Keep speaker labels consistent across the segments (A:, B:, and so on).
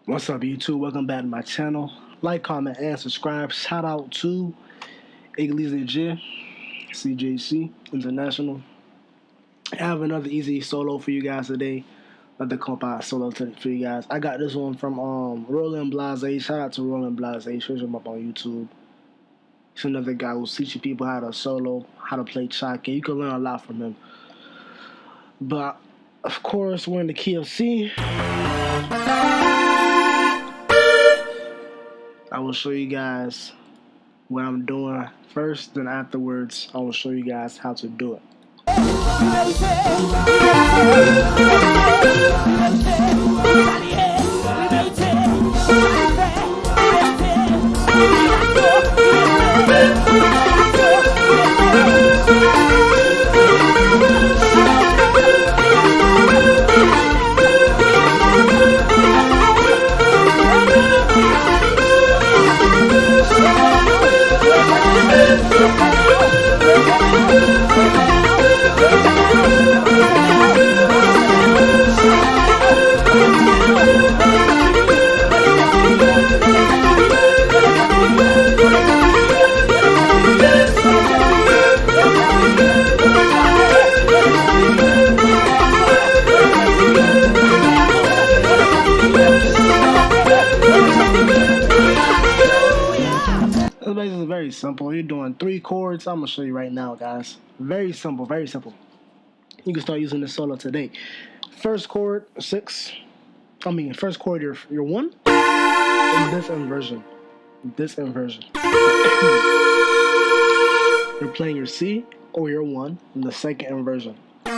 A: What's up, YouTube? Welcome back to my channel. Like, comment, and subscribe. Shout out to Blazay, CJC International. I have another easy solo for you guys today. Another kompa solo for you guys. I got this one from Roland Blazay. Shout out to Roland Blazay. Search him up on YouTube. He's another guy who's teaching people how to solo, how to play chake. You can learn a lot from him. But of course, we're in the key of C. I will show you guys what I'm doing first, then afterwards I will show you guys how to do it. This is very simple. You're doing 3 chords. I'm gonna show you right now, guys. Very simple, very simple. You can start using this solo today. First chord, 6. First chord, you're 1. And this inversion. You're playing your C or your 1 in the second inversion. Put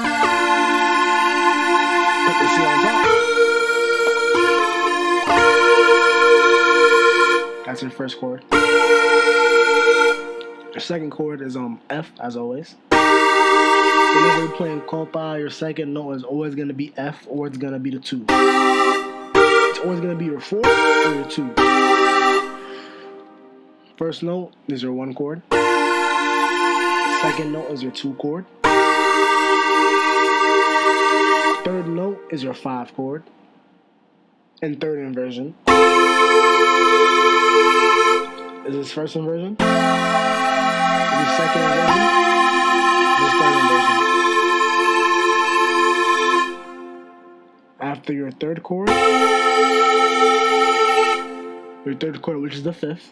A: the C on top. That's your first chord. Your second chord is F, as always. Whenever you're playing kompa, your second note is always going to be F, or it's going to be the 2. It's always going to be your 4 or your 2. First note is your 1 chord. Second note is your 2 chord. Third note is your 5 chord. And third inversion is this first inversion. The second inversion, this third inversion. After your third chord, which is the 5th,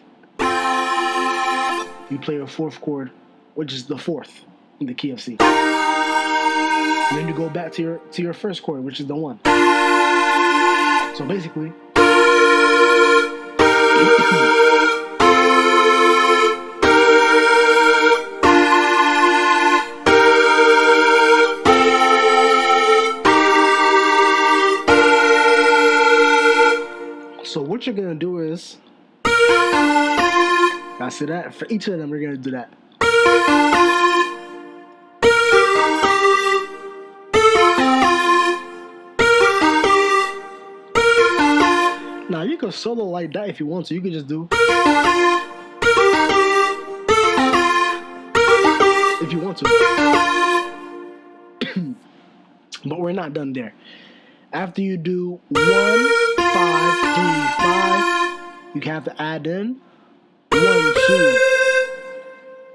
A: you play your 4th chord, which is the 4th in the key of C. And then you go back to your first chord, which is the 1. So basically, so what you're gonna do is, I see that for each of them, we're gonna do that. Now you can solo like that if you want to. You can just do, if you want to. But we're not done there. After you do 1, 5, 3, 5, you have to add in 1, 2.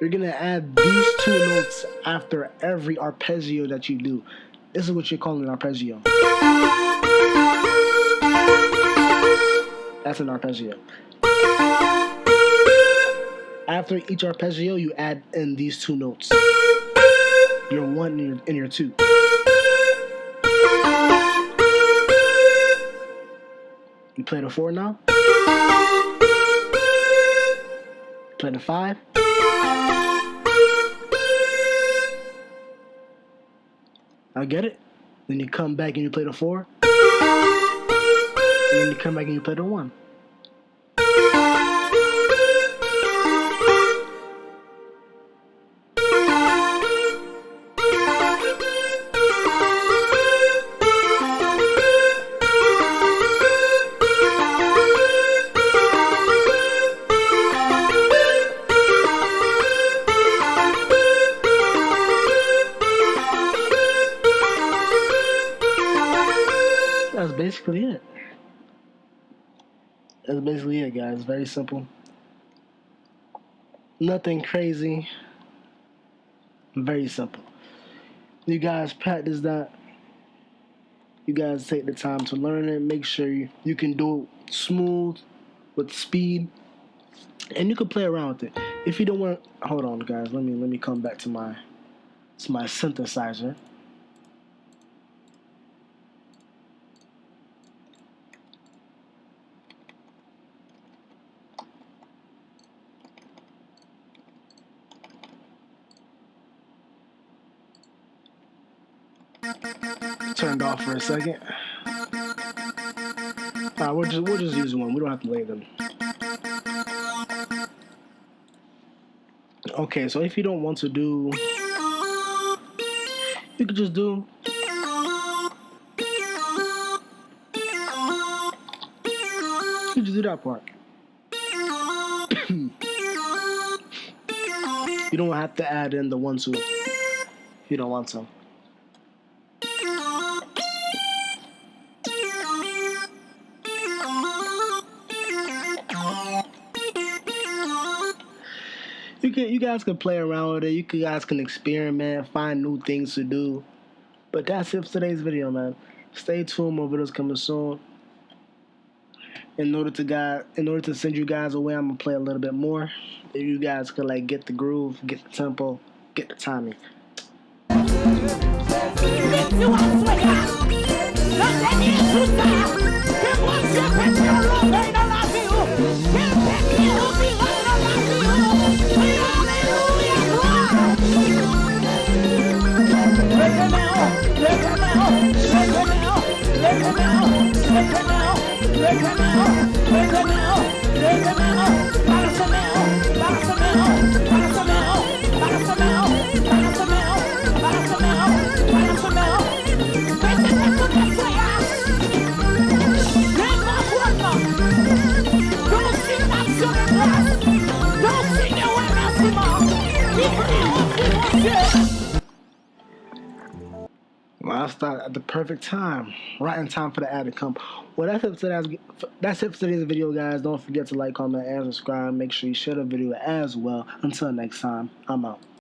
A: You're gonna add these 2 notes after every arpeggio that you do. This is what you're calling an arpeggio. That's an arpeggio. After each arpeggio, you add in these 2 notes. Your 1 and your 2. You play the 4 now. Play the 5. I get it. Then you come back and you play the 4. And then you come back and you play the 1. That's basically it. That's basically it, guys. Very simple. Nothing crazy. Very simple. You guys practice that. You guys take the time to learn it. Make sure you can do it smooth with speed, and you can play around with it. If you don't want, hold on, guys. Let me come back to my synthesizer. Turned off for a second. We'll just use one. We don't have to lay them. Okay, so if you don't want to do, you could just do. You just do that part. You don't have to add in the 1-2 if you don't want to. You guys can play around with it. You guys can experiment, find new things to do. But that's it for today's video, man. Stay tuned. More videos coming soon. In order to send you guys away, I'm gonna play a little bit more. If you guys could like get the groove, get the tempo, get the timing. Well, I started at the perfect time, right in time for the ad to come. Well, that's it for today's video, guys. Don't forget to like, comment, and subscribe. Make sure you share the video as well. Until next time, I'm out.